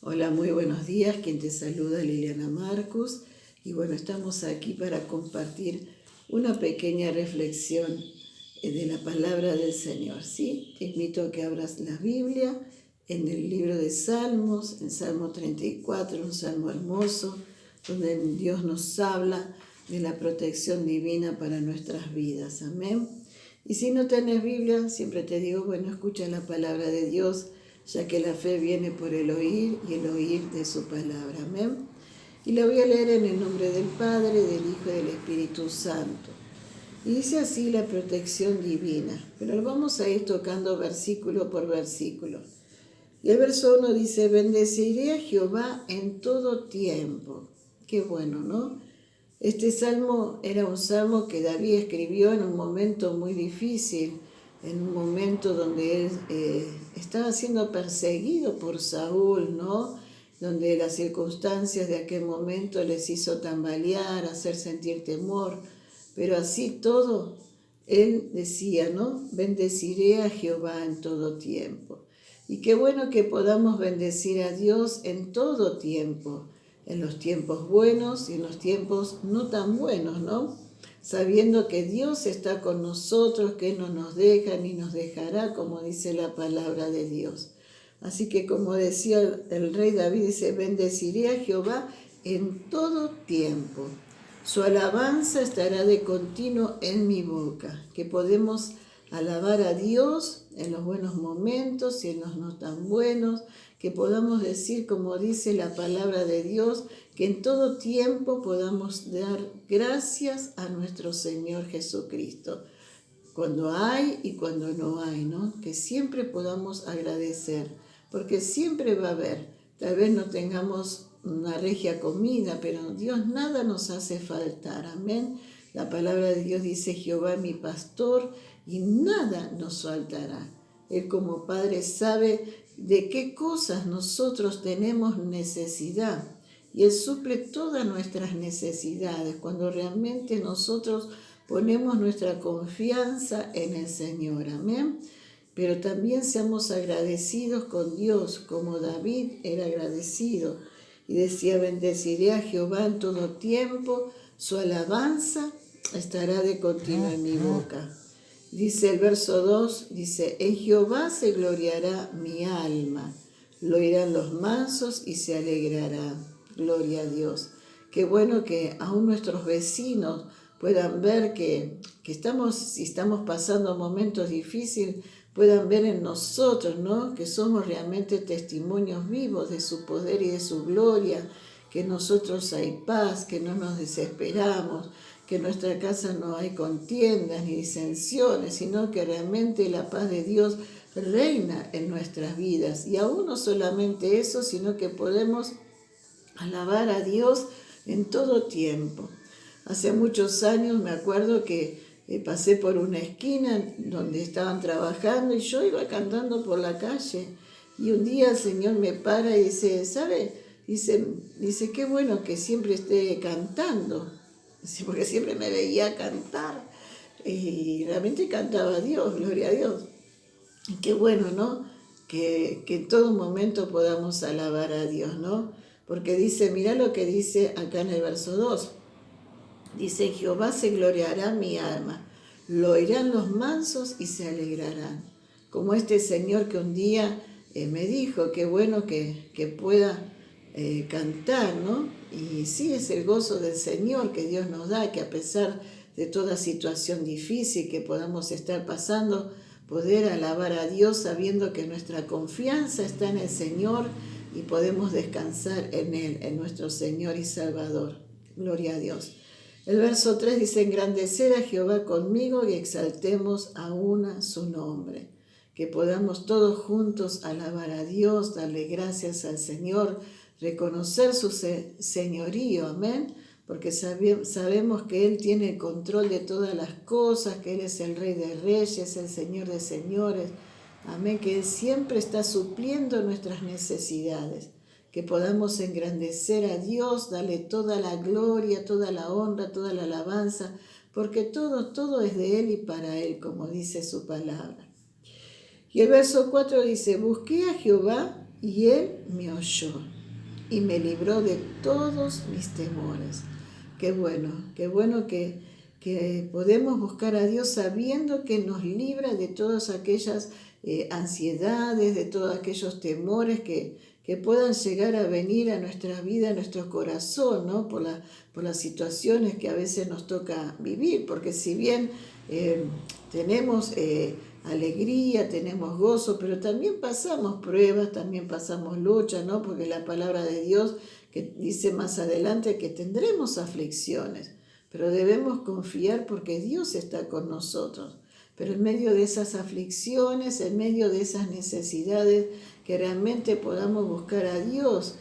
Hola, muy buenos días. Quien te saluda, Liliana Marcus. Y bueno, estamos aquí para compartir una pequeña reflexión de la palabra del Señor, ¿sí? Te invito a que abras la Biblia en el libro de Salmos, en Salmo 34, un salmo hermoso, donde Dios nos habla de la protección divina para nuestras vidas. Amén. Y si no tenés Biblia, siempre te digo, bueno, escucha la palabra de Dios, ya que la fe viene por el oír y el oír de su palabra. Amén. Y la voy a leer en el nombre del Padre, del Hijo y del Espíritu Santo. Y dice así la protección divina, pero lo vamos a ir tocando versículo por versículo. Y el verso 1 dice, bendeciré a Jehová en todo tiempo. Qué bueno, ¿no? Este salmo era un salmo que David escribió en un momento muy difícil, en un momento donde él estaba siendo perseguido por Saúl, ¿no? Donde las circunstancias de aquel momento les hizo tambalear, hacer sentir temor, pero así todo, él decía, ¿no? Bendeciré a Jehová en todo tiempo. Y qué bueno que podamos bendecir a Dios en todo tiempo, en los tiempos buenos y en los tiempos no tan buenos, ¿no? Sabiendo que Dios está con nosotros, que no nos deja ni nos dejará, como dice la palabra de Dios. Así que como decía el rey David, dice, bendeciré a Jehová en todo tiempo. Su alabanza estará de continuo en mi boca, que podemos alabar a Dios en los buenos momentos y en los no tan buenos, que podamos decir, como dice la palabra de Dios, que en todo tiempo podamos dar gracias a nuestro Señor Jesucristo, cuando hay y cuando no hay, ¿no? Que siempre podamos agradecer, porque siempre va a haber, tal vez no tengamos una regia comida, pero Dios nada nos hace faltar, amén. La palabra de Dios dice, Jehová mi pastor, y nada nos faltará. Él como Padre sabe de qué cosas nosotros tenemos necesidad, y Él suple todas nuestras necesidades cuando realmente nosotros ponemos nuestra confianza en el Señor, amén. Pero también seamos agradecidos con Dios, como David era agradecido. Y decía, bendeciré a Jehová en todo tiempo, su alabanza estará de continuo en mi boca. Dice el verso 2, dice, en Jehová se gloriará mi alma, lo oirán los mansos y se alegrará. Gloria a Dios. Qué bueno que aún nuestros vecinos puedan ver que si estamos pasando momentos difíciles, puedan ver en nosotros, ¿no? Que somos realmente testimonios vivos de su poder y de su gloria, que en nosotros hay paz, que no nos desesperamos, que en nuestra casa no hay contiendas ni disensiones, sino que realmente la paz de Dios reina en nuestras vidas. Y aún no solamente eso, sino que podemos alabar a Dios en todo tiempo. Hace muchos años me acuerdo que pasé por una esquina donde estaban trabajando y yo iba cantando por la calle. Y un día el Señor me para y dice, ¿sabe? Dice, qué bueno que siempre esté cantando. Dice, porque siempre me veía cantar. Y realmente cantaba a Dios, gloria a Dios. Y qué bueno, ¿no? Que en todo momento podamos alabar a Dios, ¿no? Porque dice, mira lo que dice acá en el verso 2. Dice, Jehová se gloriará mi alma, lo oirán los mansos y se alegrarán. Como este Señor que un día me dijo, qué bueno que pueda cantar, ¿no? Y sí, es el gozo del Señor que Dios nos da, que a pesar de toda situación difícil que podamos estar pasando, poder alabar a Dios sabiendo que nuestra confianza está en el Señor y podemos descansar en Él, en nuestro Señor y Salvador. Gloria a Dios. El verso 3 dice, engrandecer a Jehová conmigo y exaltemos a una su nombre. Que podamos todos juntos alabar a Dios, darle gracias al Señor, reconocer su señorío, amén, porque sabemos que Él tiene el control de todas las cosas, que Él es el Rey de Reyes, el Señor de Señores, amén, que Él siempre está supliendo nuestras necesidades, que podamos engrandecer a Dios, darle toda la gloria, toda la honra, toda la alabanza, porque todo es de Él y para Él, como dice su palabra. Y el verso 4 dice, busqué a Jehová y Él me oyó y me libró de todos mis temores. Qué bueno que podemos buscar a Dios sabiendo que nos libra de todas aquellas ansiedades, de todos aquellos temores que puedan llegar a venir a nuestra vida, a nuestro corazón, ¿no? Por las situaciones que a veces nos toca vivir, porque si bien tenemos alegría, tenemos gozo, pero también pasamos pruebas, también pasamos luchas, ¿no? Porque la palabra de Dios que dice más adelante que tendremos aflicciones, pero debemos confiar porque Dios está con nosotros. Pero en medio de esas aflicciones, en medio de esas necesidades, que realmente podamos buscar a Dios,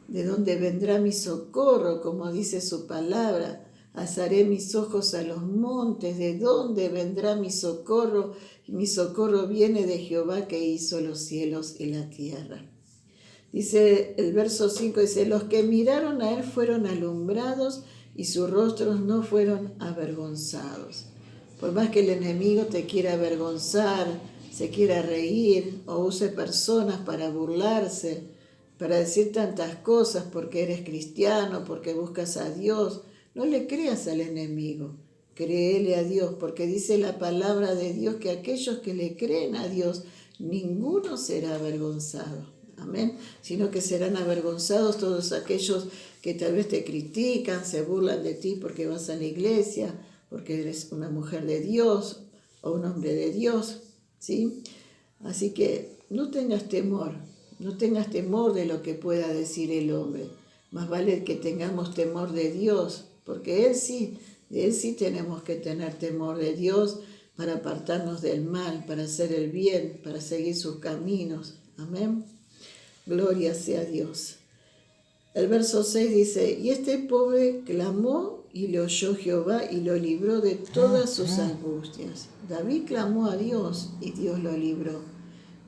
de donde vendrá mi socorro, como dice su palabra. Alzaré mis ojos a los montes, ¿de dónde vendrá mi socorro? Y mi socorro viene de Jehová que hizo los cielos y la tierra. Dice el verso 5, dice, los que miraron a él fueron alumbrados y sus rostros no fueron avergonzados. Por más que el enemigo te quiera avergonzar, se quiera reír o use personas para burlarse, para decir tantas cosas porque eres cristiano, porque buscas a Dios, no le creas al enemigo, créele a Dios, porque dice la palabra de Dios que aquellos que le creen a Dios, ninguno será avergonzado. Amén. Sino que serán avergonzados todos aquellos que tal vez te critican, se burlan de ti porque vas a la iglesia, porque eres una mujer de Dios o un hombre de Dios, ¿sí? Así que no tengas temor de lo que pueda decir el hombre. Más vale que tengamos temor de Dios, porque de Él sí tenemos que tener temor de Dios para apartarnos del mal, para hacer el bien, para seguir sus caminos. Amén. Gloria sea a Dios. El verso 6 dice, y este pobre clamó y le oyó Jehová y lo libró de todas sus angustias. David clamó a Dios y Dios lo libró.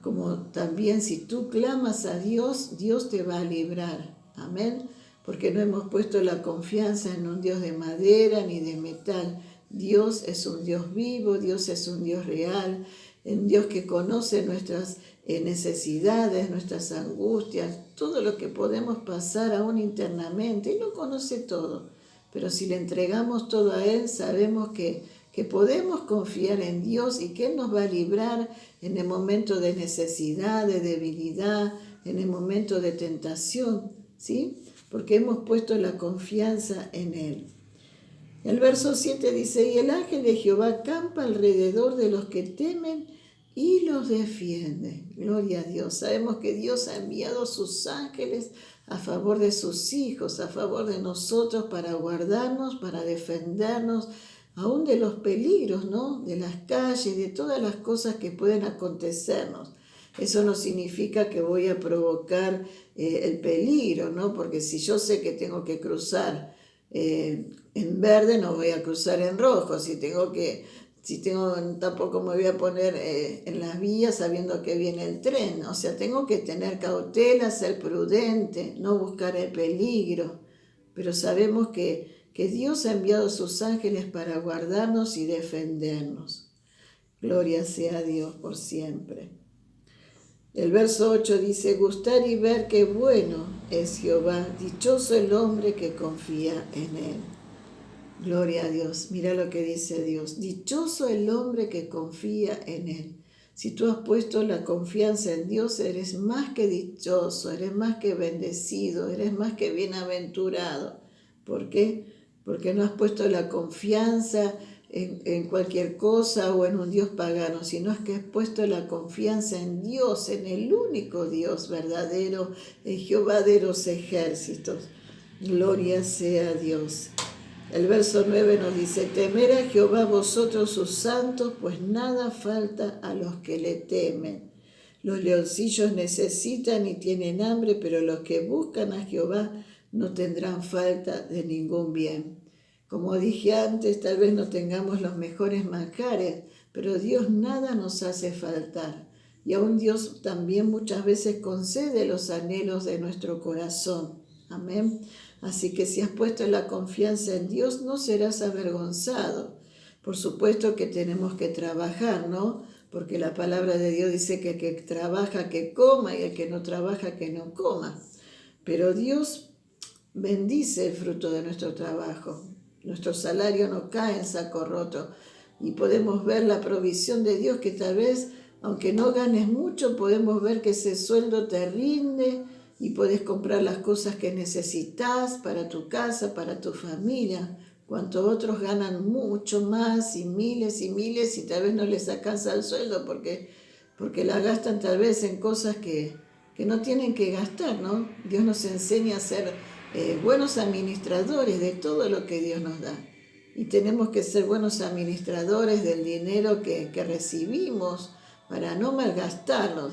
Como también si tú clamas a Dios, Dios te va a librar. Amén. Porque no hemos puesto la confianza en un Dios de madera ni de metal. Dios es un Dios vivo, Dios es un Dios real, un Dios que conoce nuestras necesidades, nuestras angustias, todo lo que podemos pasar aún internamente. Él lo conoce todo, pero si le entregamos todo a Él, sabemos que podemos confiar en Dios y que Él nos va a librar en el momento de necesidad, de debilidad, en el momento de tentación, ¿sí? Porque hemos puesto la confianza en Él. El verso 7 dice, y el ángel de Jehová acampa alrededor de los que temen y los defiende. Gloria a Dios. Sabemos que Dios ha enviado sus ángeles a favor de sus hijos, a favor de nosotros, para guardarnos, para defendernos, aún de los peligros, ¿no? De las calles, de todas las cosas que pueden acontecernos. Eso no significa que voy a provocar el peligro, ¿no? Porque si yo sé que tengo que cruzar en verde, no voy a cruzar en rojo. Tampoco me voy a poner en las vías sabiendo que viene el tren. O sea, tengo que tener cautela, ser prudente, no buscar el peligro. Pero sabemos que Dios ha enviado sus ángeles para guardarnos y defendernos. Gloria sea a Dios por siempre. El verso 8 dice, gustar y ver qué bueno es Jehová, dichoso el hombre que confía en Él. Gloria a Dios, mira lo que dice Dios, dichoso el hombre que confía en Él. Si tú has puesto la confianza en Dios, eres más que dichoso, eres más que bendecido, eres más que bienaventurado. ¿Por qué? Porque no has puesto la confianza en cualquier cosa o en un Dios pagano, sino es que has puesto la confianza en Dios, en el único Dios verdadero, en Jehová de los ejércitos. Gloria sea a Dios. El verso 9 nos dice, temer a Jehová vosotros sus santos, pues nada falta a los que le temen. Los leoncillos necesitan y tienen hambre, pero los que buscan a Jehová no tendrán falta de ningún bien. Como dije antes, tal vez no tengamos los mejores manjares, pero Dios nada nos hace faltar. Y aún Dios también muchas veces concede los anhelos de nuestro corazón. Amén. Así que si has puesto la confianza en Dios, no serás avergonzado. Por supuesto que tenemos que trabajar, ¿no? Porque la palabra de Dios dice que el que trabaja, que coma, y el que no trabaja, que no coma. Pero Dios bendice el fruto de nuestro trabajo. Nuestro salario no cae en saco roto y podemos ver la provisión de Dios, que tal vez, aunque no ganes mucho, podemos ver que ese sueldo te rinde y puedes comprar las cosas que necesitas para tu casa, para tu familia. Cuanto otros ganan mucho más y miles y tal vez no les alcanza el sueldo porque la gastan tal vez en cosas que no tienen que gastar, ¿no? Dios nos enseña a ser buenos administradores de todo lo que Dios nos da. Y tenemos que ser buenos administradores del dinero que recibimos para no malgastarlo.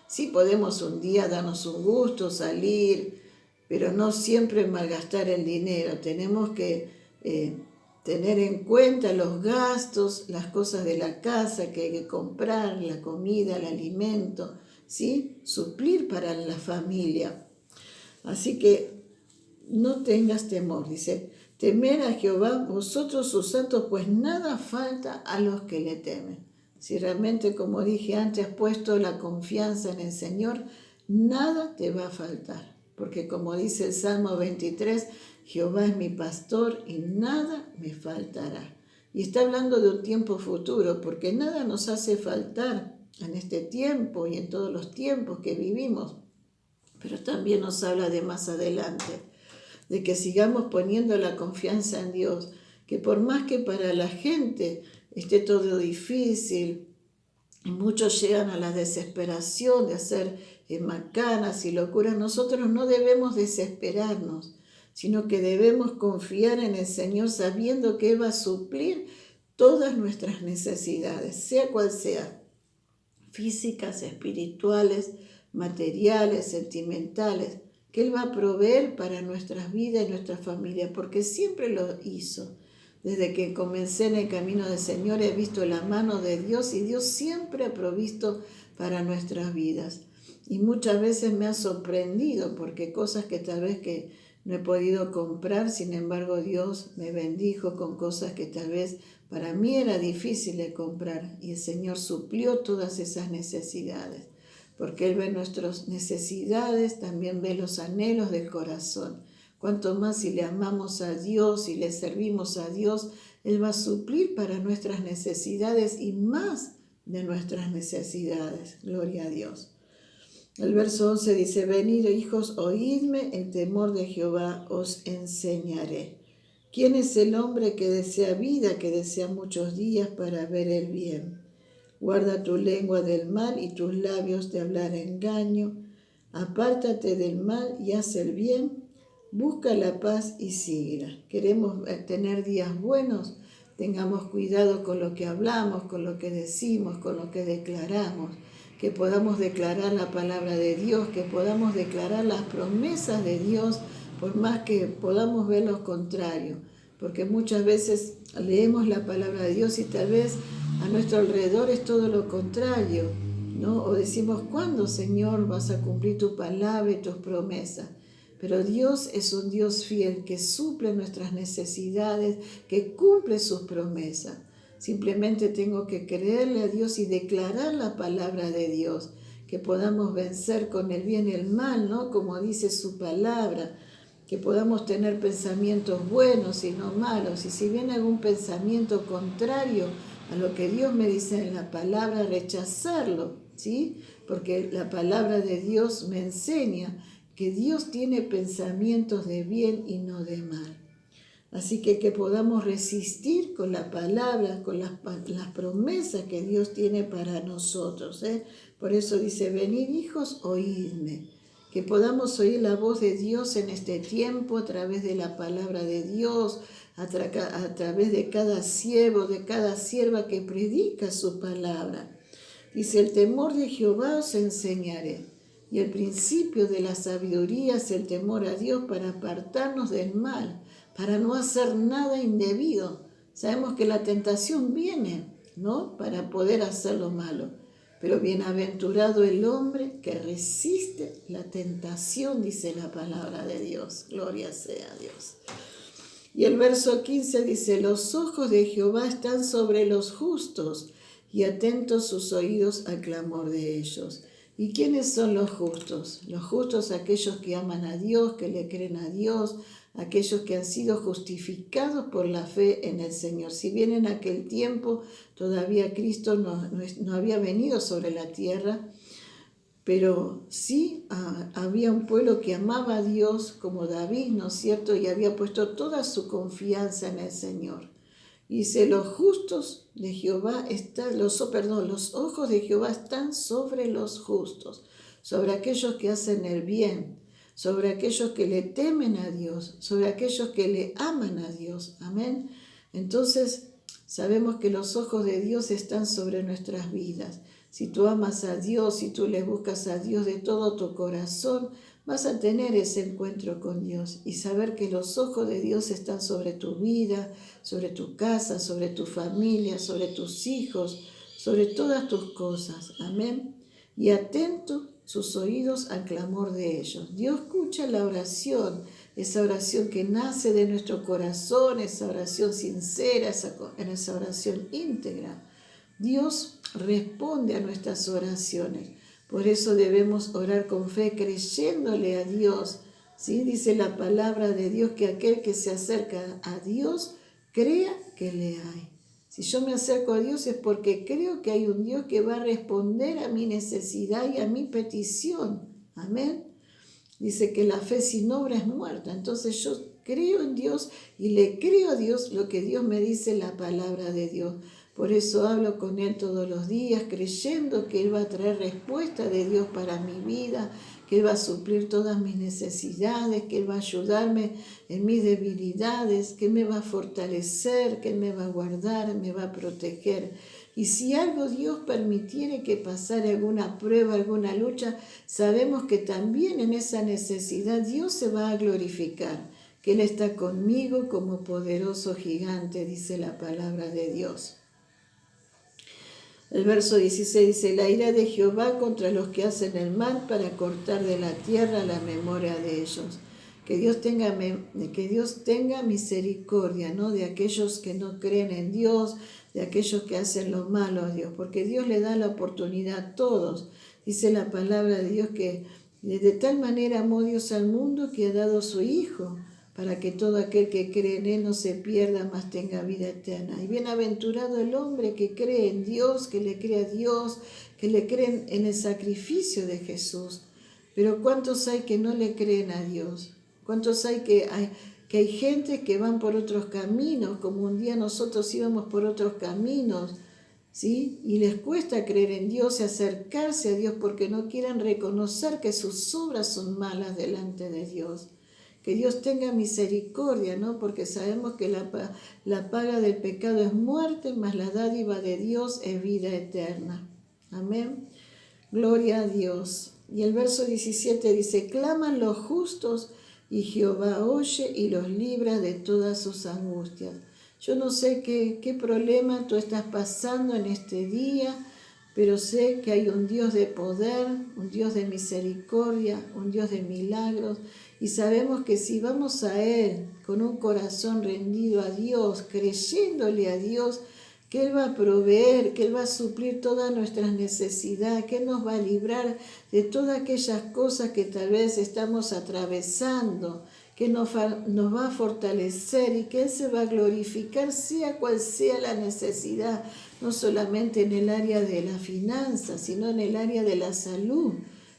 Sí podemos un día darnos un gusto, salir, pero no siempre malgastar el dinero. Tenemos que tener en cuenta los gastos, las cosas de la casa que hay que comprar, la comida, el alimento, ¿sí? Suplir para la familia. Así que no tengas temor, dice, temer a Jehová vosotros sus santos, pues nada falta a los que le temen. Si realmente, como dije antes, has puesto la confianza en el Señor, nada te va a faltar. Porque como dice el Salmo 23, Jehová es mi pastor y nada me faltará. Y está hablando de un tiempo futuro, porque nada nos hace faltar en este tiempo y en todos los tiempos que vivimos. Pero también nos habla de más adelante, de que sigamos poniendo la confianza en Dios, que por más que para la gente esté todo difícil, y muchos llegan a la desesperación de hacer macanas y locuras, nosotros no debemos desesperarnos, sino que debemos confiar en el Señor sabiendo que Él va a suplir todas nuestras necesidades, sea cual sea, físicas, espirituales, materiales, sentimentales, que Él va a proveer para nuestras vidas y nuestra familia, porque siempre lo hizo. Desde que comencé en el camino del Señor he visto la mano de Dios y Dios siempre ha provisto para nuestras vidas. Y muchas veces me ha sorprendido porque cosas que tal vez que no he podido comprar, sin embargo Dios me bendijo con cosas que tal vez para mí era difícil de comprar y el Señor suplió todas esas necesidades. Porque Él ve nuestras necesidades, también ve los anhelos del corazón. Cuanto más si le amamos a Dios y le servimos a Dios, Él va a suplir para nuestras necesidades y más de nuestras necesidades. Gloria a Dios. El verso 11 dice, venid hijos, oídme, el temor de Jehová os enseñaré. ¿Quién es el hombre que desea vida, que desea muchos días para ver el bien? Guarda tu lengua del mal y tus labios de hablar engaño. Apártate del mal y haz el bien. Busca la paz y síguela. Queremos tener días buenos. Tengamos cuidado con lo que hablamos, con lo que decimos, con lo que declaramos. Que podamos declarar la palabra de Dios, que podamos declarar las promesas de Dios, por más que podamos ver lo contrario. Porque muchas veces leemos la palabra de Dios y tal vez a nuestro alrededor es todo lo contrario, ¿no? O decimos, ¿cuándo, Señor, vas a cumplir tu palabra y tus promesas? Pero Dios es un Dios fiel que suple nuestras necesidades, que cumple sus promesas. Simplemente tengo que creerle a Dios y declarar la palabra de Dios, que podamos vencer con el bien y el mal, ¿no? Como dice su palabra, que podamos tener pensamientos buenos y no malos. Y si viene algún pensamiento contrario a lo que Dios me dice en la palabra, rechazarlo, ¿sí? Porque la palabra de Dios me enseña que Dios tiene pensamientos de bien y no de mal. Así que podamos resistir con la palabra, con las promesas que Dios tiene para nosotros. Por eso dice, venid hijos, oídme. Que podamos oír la voz de Dios en este tiempo a través de la palabra de Dios, a través de cada siervo, de cada sierva que predica su palabra. Dice, el temor de Jehová os enseñaré. Y el principio de la sabiduría es el temor a Dios para apartarnos del mal, para no hacer nada indebido. Sabemos que la tentación viene, ¿no? Para poder hacer lo malo. Pero bienaventurado el hombre que resiste la tentación, dice la palabra de Dios. Gloria sea a Dios. Y el verso 15 dice, los ojos de Jehová están sobre los justos y atentos sus oídos al clamor de ellos. ¿Y quiénes son los justos? Los justos, aquellos que aman a Dios, que le creen a Dios, aquellos que han sido justificados por la fe en el Señor. Si bien en aquel tiempo todavía Cristo no había venido sobre la tierra, pero sí había un pueblo que amaba a Dios como David, ¿no es cierto? Y había puesto toda su confianza en el Señor. Dice, los justos de Jehová están, los ojos de Jehová están sobre los justos, sobre aquellos que hacen el bien, sobre aquellos que le temen a Dios, sobre aquellos que le aman a Dios. Amén. Entonces, sabemos que los ojos de Dios están sobre nuestras vidas. Si tú amas a Dios, si tú le buscas a Dios de todo tu corazón, vas a tener ese encuentro con Dios y saber que los ojos de Dios están sobre tu vida, sobre tu casa, sobre tu familia, sobre tus hijos, sobre todas tus cosas. Amén. Y atento sus oídos al clamor de ellos. Dios escucha la oración, esa oración que nace de nuestro corazón, esa oración sincera, esa oración íntegra. Dios responde a nuestras oraciones. Por eso debemos orar con fe, creyéndole a Dios. ¿Sí? Dice la palabra de Dios que aquel que se acerca a Dios, crea que le hay. Si yo me acerco a Dios es porque creo que hay un Dios que va a responder a mi necesidad y a mi petición. Amén. Dice que la fe sin obra es muerta. Entonces yo creo en Dios y le creo a Dios lo que Dios me dice en la palabra de Dios. Por eso hablo con Él todos los días, creyendo que Él va a traer respuesta de Dios para mi vida, que Él va a suplir todas mis necesidades, que Él va a ayudarme en mis debilidades, que me va a fortalecer, que Él me va a guardar, me va a proteger. Y si algo Dios permitiere que pasara alguna prueba, alguna lucha, sabemos que también en esa necesidad Dios se va a glorificar, que Él está conmigo como poderoso gigante, dice la palabra de Dios. El verso 16 dice, la ira de Jehová contra los que hacen el mal para cortar de la tierra la memoria de ellos. Que Dios tenga misericordia, ¿no? De aquellos que no creen en Dios, de aquellos que hacen lo malo a Dios, porque Dios le da la oportunidad a todos. Dice la palabra de Dios que de tal manera amó Dios al mundo que ha dado a su Hijo, para que todo aquel que cree en Él no se pierda, mas tenga vida eterna. Y bienaventurado el hombre que cree en Dios, que le cree a Dios, que le creen en el sacrificio de Jesús. Pero ¿cuántos hay que no le creen a Dios? ¿Cuántos hay que hay gente que van por otros caminos, como un día nosotros íbamos por otros caminos, ¿sí? Y les cuesta creer en Dios y acercarse a Dios porque no quieren reconocer que sus obras son malas delante de Dios. Que Dios tenga misericordia, ¿no? Porque sabemos que la paga del pecado es muerte, mas la dádiva de Dios es vida eterna. Amén. Gloria a Dios. Y el verso 17 dice, claman los justos y Jehová oye y los libra de todas sus angustias. Yo no sé qué problema tú estás pasando en este día, pero sé que hay un Dios de poder, un Dios de misericordia, un Dios de milagros. Y sabemos que si vamos a Él con un corazón rendido a Dios, creyéndole a Dios, que Él va a proveer, que Él va a suplir todas nuestras necesidades, que Él nos va a librar de todas aquellas cosas que tal vez estamos atravesando, que nos va a fortalecer y que Él se va a glorificar sea cual sea la necesidad, no solamente en el área de la finanza, sino en el área de la salud.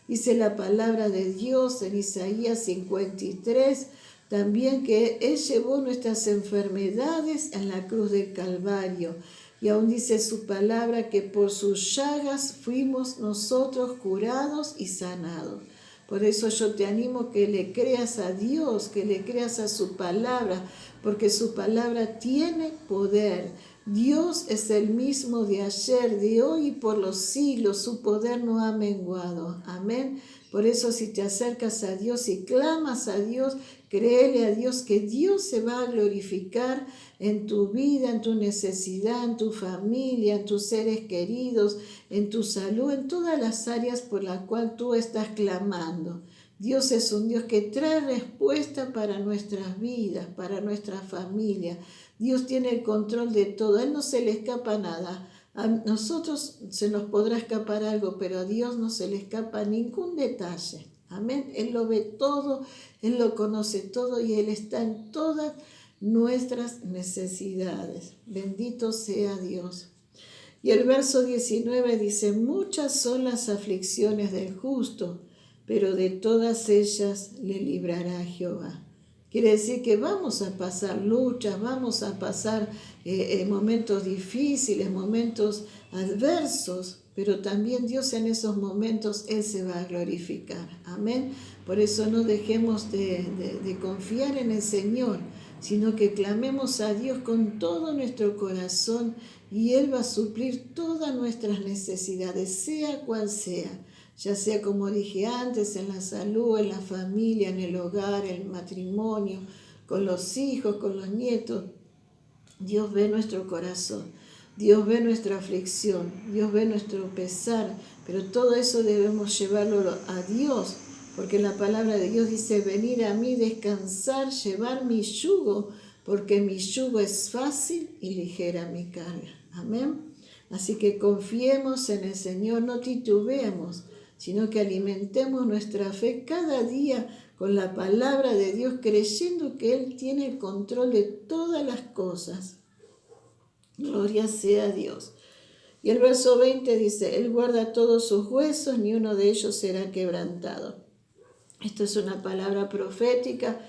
Dice la palabra de Dios en Isaías 53, también que Él llevó nuestras enfermedades en la cruz del Calvario. Y aún dice su palabra que por sus llagas fuimos nosotros curados y sanados. Por eso yo te animo que le creas a Dios, que le creas a su palabra, porque su palabra tiene poder. Dios es el mismo de ayer, de hoy y por los siglos. Su poder no ha menguado. Amén. Por eso si te acercas a Dios y clamas a Dios, créele a Dios que Dios se va a glorificar en tu vida, en tu necesidad, en tu familia, en tus seres queridos, en tu salud, en todas las áreas por las cuales tú estás clamando. Dios es un Dios que trae respuesta para nuestras vidas, para nuestra familia. Dios tiene el control de todo, a Él no se le escapa nada. A nosotros se nos podrá escapar algo, pero a Dios no se le escapa ningún detalle. Amén. Él lo ve todo, Él lo conoce todo y Él está en todas nuestras necesidades. Bendito sea Dios. Y el verso 19 dice, muchas son las aflicciones del justo, pero de todas ellas le librará Jehová. Quiere decir que vamos a pasar luchas, vamos a pasar momentos difíciles, momentos adversos, pero también Dios en esos momentos, Él se va a glorificar. Amén. Por eso no dejemos de confiar en el Señor, sino que clamemos a Dios con todo nuestro corazón y Él va a suplir todas nuestras necesidades, sea cual sea. Ya sea, como dije antes, en la salud, en la familia, en el hogar, en el matrimonio, con los hijos, con los nietos. Dios ve nuestro corazón, Dios ve nuestra aflicción, Dios ve nuestro pesar, pero todo eso debemos llevarlo a Dios, porque la palabra de Dios dice, venir a mí, descansar, llevar mi yugo, porque mi yugo es fácil y ligera mi carga. Amén. Así que confiemos en el Señor, no titubeemos, sino que alimentemos nuestra fe cada día con la palabra de Dios, creyendo que Él tiene el control de todas las cosas. Gloria sea a Dios. Y el verso 20 dice, Él guarda todos sus huesos, ni uno de ellos será quebrantado. Esto es una palabra profética,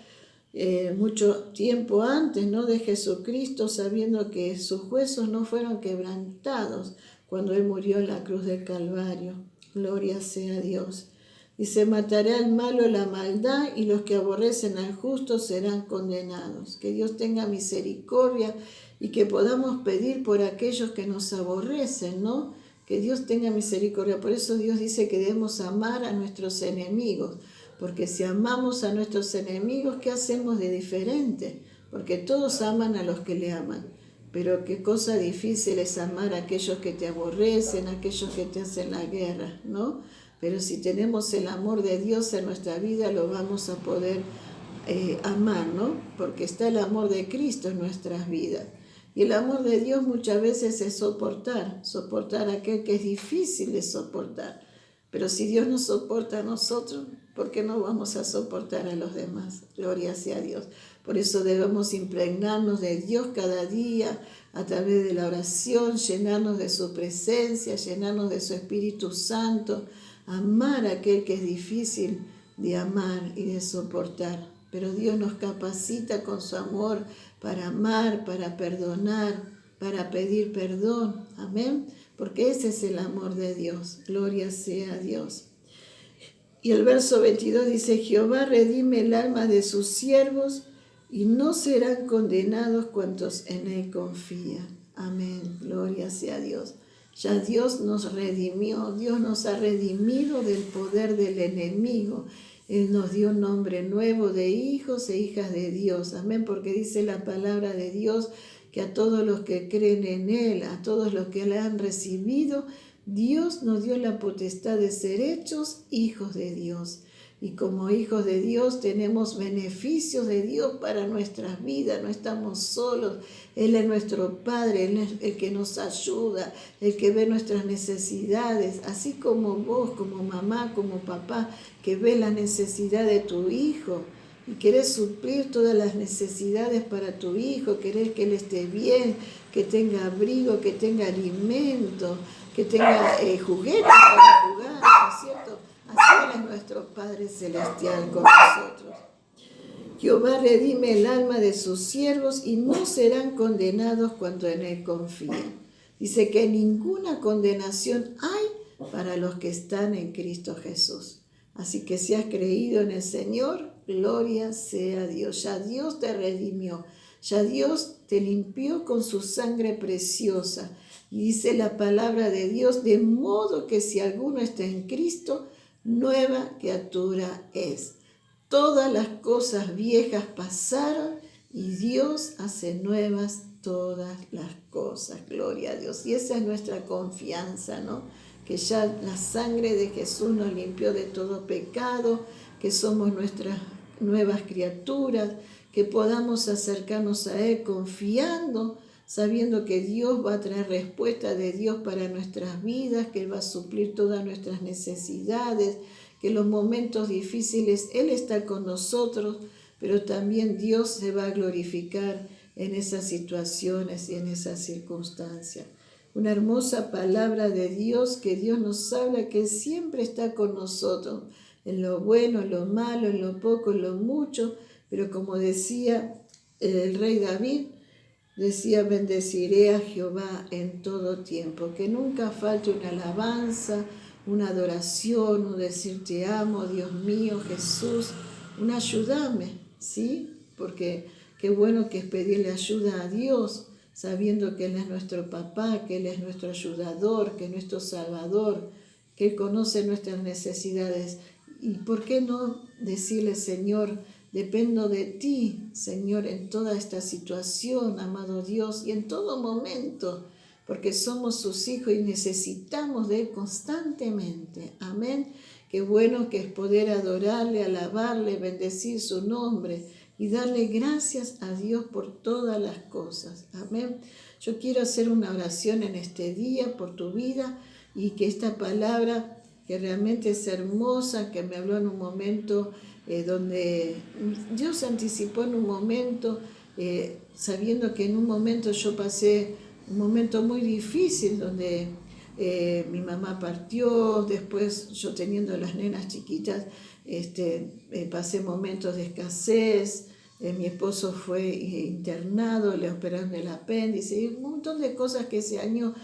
mucho tiempo antes, ¿no?, de Jesucristo, sabiendo que sus huesos no fueron quebrantados cuando Él murió en la cruz del Calvario. Gloria sea a Dios. Dice, mataré al malo la maldad y los que aborrecen al justo serán condenados. Que Dios tenga misericordia y que podamos pedir por aquellos que nos aborrecen, ¿no? Que Dios tenga misericordia. Por eso Dios dice que debemos amar a nuestros enemigos. Porque si amamos a nuestros enemigos, ¿qué hacemos de diferente? Porque todos aman a los que le aman. Pero qué cosa difícil es amar a aquellos que te aborrecen, a aquellos que te hacen la guerra, ¿no? Pero si tenemos el amor de Dios en nuestra vida, lo vamos a poder amar, ¿no? Porque está el amor de Cristo en nuestras vidas. Y el amor de Dios muchas veces es soportar aquel que es difícil de soportar. Pero si Dios nos soporta a nosotros, ¿por qué no vamos a soportar a los demás? Gloria sea a Dios. Por eso debemos impregnarnos de Dios cada día a través de la oración, llenarnos de su presencia, llenarnos de su Espíritu Santo, amar a aquel que es difícil de amar y de soportar. Pero Dios nos capacita con su amor para amar, para perdonar, para pedir perdón. Amén. Porque ese es el amor de Dios. Gloria sea a Dios. Y el verso 22 dice, Jehová redime el alma de sus siervos y no serán condenados cuantos en él confían. Amén. Gloria sea a Dios. Ya Dios nos redimió, Dios nos ha redimido del poder del enemigo. Él nos dio un nombre nuevo de hijos e hijas de Dios. Amén, porque dice la palabra de Dios que a todos los que creen en Él, a todos los que le han recibido, Dios nos dio la potestad de ser hechos hijos de Dios. Y como hijos de Dios tenemos beneficios de Dios para nuestras vidas, no estamos solos. Él es nuestro Padre, Él es el que nos ayuda, el que ve nuestras necesidades, así como vos, como mamá, como papá, que ve la necesidad de tu hijo y querés suplir todas las necesidades para tu hijo, querés que él esté bien, que tenga abrigo, que tenga alimento, que tenga juguetes para jugar, ¿no es cierto? Así es nuestro Padre Celestial con nosotros. Jehová redime el alma de sus siervos y no serán condenados cuando en él confíen. Dice que ninguna condenación hay para los que están en Cristo Jesús. Así que si has creído en el Señor, gloria sea a Dios. Ya Dios te redimió, ya Dios te limpió con su sangre preciosa. Y dice la palabra de Dios, de modo que si alguno está en Cristo, nueva criatura es. Todas las cosas viejas pasaron y Dios hace nuevas todas las cosas. Gloria a Dios. Y esa es nuestra confianza, ¿no? Que ya la sangre de Jesús nos limpió de todo pecado, que somos nuestras nuevas criaturas, que podamos acercarnos a Él confiando sabiendo que Dios va a traer respuesta de Dios para nuestras vidas, que Él va a suplir todas nuestras necesidades, que en los momentos difíciles Él está con nosotros, pero también Dios se va a glorificar en esas situaciones y en esas circunstancias. Una hermosa palabra de Dios, que Dios nos habla, que Él siempre está con nosotros, en lo bueno, en lo malo, en lo poco, en lo mucho, pero como decía el rey David, decía: bendeciré a Jehová en todo tiempo, que nunca falte una alabanza, una adoración, un decir te amo, Dios mío, Jesús, un ayúdame, ¿sí? Porque qué bueno que es pedirle ayuda a Dios, sabiendo que Él es nuestro papá, que Él es nuestro ayudador, que es nuestro salvador, que Él conoce nuestras necesidades. ¿Y por qué no decirle: Señor, dependo de ti, Señor, en toda esta situación, amado Dios, y en todo momento, porque somos sus hijos y necesitamos de Él constantemente? Amén. Qué bueno que es poder adorarle, alabarle, bendecir su nombre y darle gracias a Dios por todas las cosas. Amén. Yo quiero hacer una oración en este día por tu vida, y que esta palabra, que realmente es hermosa, que me habló en un momento donde Dios anticipó en un momento, sabiendo que en un momento yo pasé un momento muy difícil, donde mi mamá partió, después yo teniendo las nenas chiquitas, pasé momentos de escasez, mi esposo fue internado, le operaron el apéndice, y un montón de cosas que ese año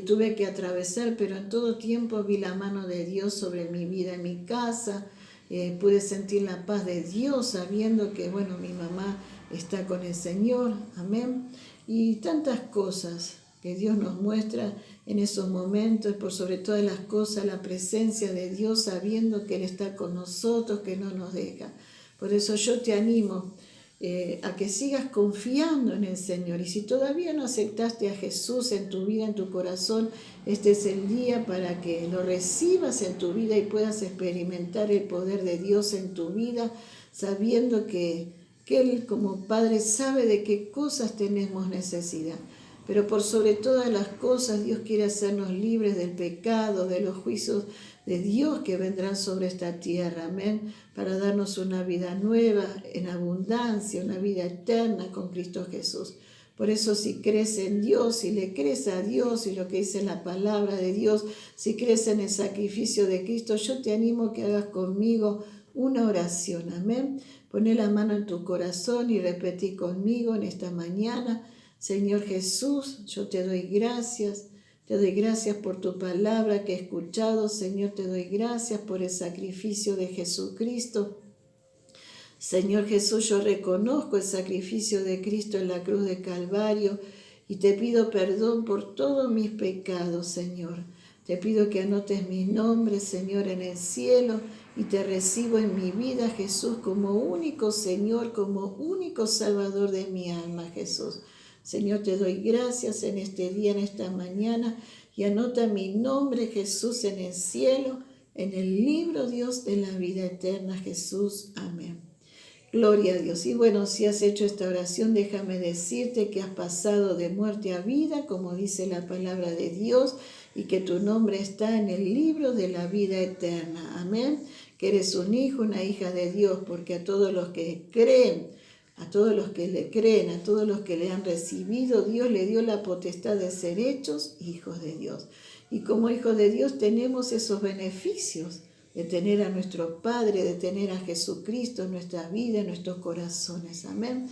tuve que atravesar, pero en todo tiempo vi la mano de Dios sobre mi vida, en mi casa. Pude sentir la paz de Dios sabiendo que, bueno, mi mamá está con el Señor, amén. Y tantas cosas que Dios nos muestra en esos momentos, por sobre todas las cosas, la presencia de Dios, sabiendo que Él está con nosotros, que no nos deja. Por eso yo te animo a que sigas confiando en el Señor. Y si todavía no aceptaste a Jesús en tu vida, en tu corazón, este es el día para que lo recibas en tu vida y puedas experimentar el poder de Dios en tu vida, sabiendo que Él como Padre sabe de qué cosas tenemos necesidad. Pero por sobre todas las cosas, Dios quiere hacernos libres del pecado, de los juicios de Dios que vendrán sobre esta tierra, amén, para darnos una vida nueva, en abundancia, una vida eterna con Cristo Jesús. Por eso, si crees en Dios, si le crees a Dios y lo que dice la palabra de Dios, si crees en el sacrificio de Cristo, yo te animo a que hagas conmigo una oración, amén. Poné la mano en tu corazón y repetí conmigo en esta mañana: Señor Jesús, yo te doy gracias. Te doy gracias por tu palabra que he escuchado, Señor. Te doy gracias por el sacrificio de Jesucristo. Señor Jesús, yo reconozco el sacrificio de Cristo en la cruz de Calvario y te pido perdón por todos mis pecados, Señor. Te pido que anotes mis nombres, Señor, en el cielo, y te recibo en mi vida, Jesús, como único Señor, como único Salvador de mi alma, Jesús. Señor, te doy gracias en este día, en esta mañana, y anota mi nombre, Jesús, en el cielo, en el libro, Dios, de la vida eterna, Jesús. Amén. Gloria a Dios. Y bueno, si has hecho esta oración, déjame decirte que has pasado de muerte a vida, como dice la palabra de Dios, y que tu nombre está en el libro de la vida eterna. Amén. Que eres un hijo, una hija de Dios, porque a todos los que creen, a todos los que le creen, a todos los que le han recibido, Dios le dio la potestad de ser hechos hijos de Dios. Y como hijos de Dios tenemos esos beneficios de tener a nuestro Padre, de tener a Jesucristo en nuestra vida, en nuestros corazones. Amén.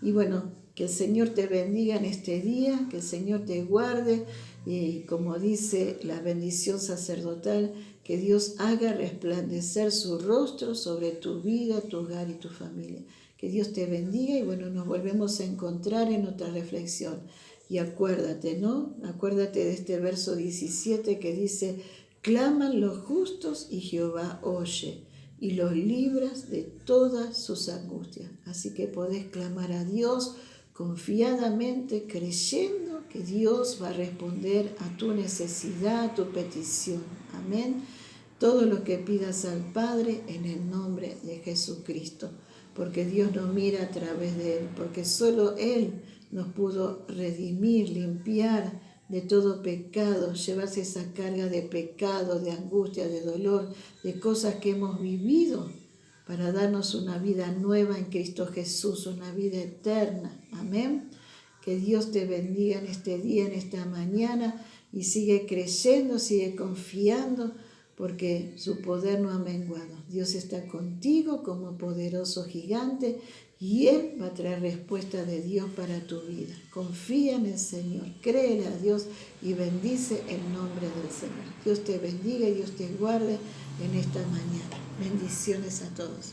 Y bueno, que el Señor te bendiga en este día, que el Señor te guarde, y como dice la bendición sacerdotal, que Dios haga resplandecer su rostro sobre tu vida, tu hogar y tu familia. Que Dios te bendiga, y bueno, nos volvemos a encontrar en otra reflexión. Y acuérdate, ¿no? Acuérdate de este verso 17 que dice: claman los justos y Jehová oye y los libras de todas sus angustias. Así que podés clamar a Dios confiadamente, creyendo que Dios va a responder a tu necesidad, a tu petición. Amén. Todo lo que pidas al Padre en el nombre de Jesucristo. porque Dios no mira a través de Él, porque solo Él nos pudo redimir, limpiar de todo pecado, llevarse esa carga de pecado, de angustia, de dolor, de cosas que hemos vivido, para darnos una vida nueva en Cristo Jesús, una vida eterna. Amén. Que Dios te bendiga en este día, en esta mañana, y sigue creyendo, sigue confiando, porque su poder no ha menguado. Dios está contigo como poderoso gigante y Él va a traer respuesta de Dios para tu vida. Confía en el Señor, créele a Dios y bendice el nombre del Señor. Dios te bendiga y Dios te guarde en esta mañana. Bendiciones a todos.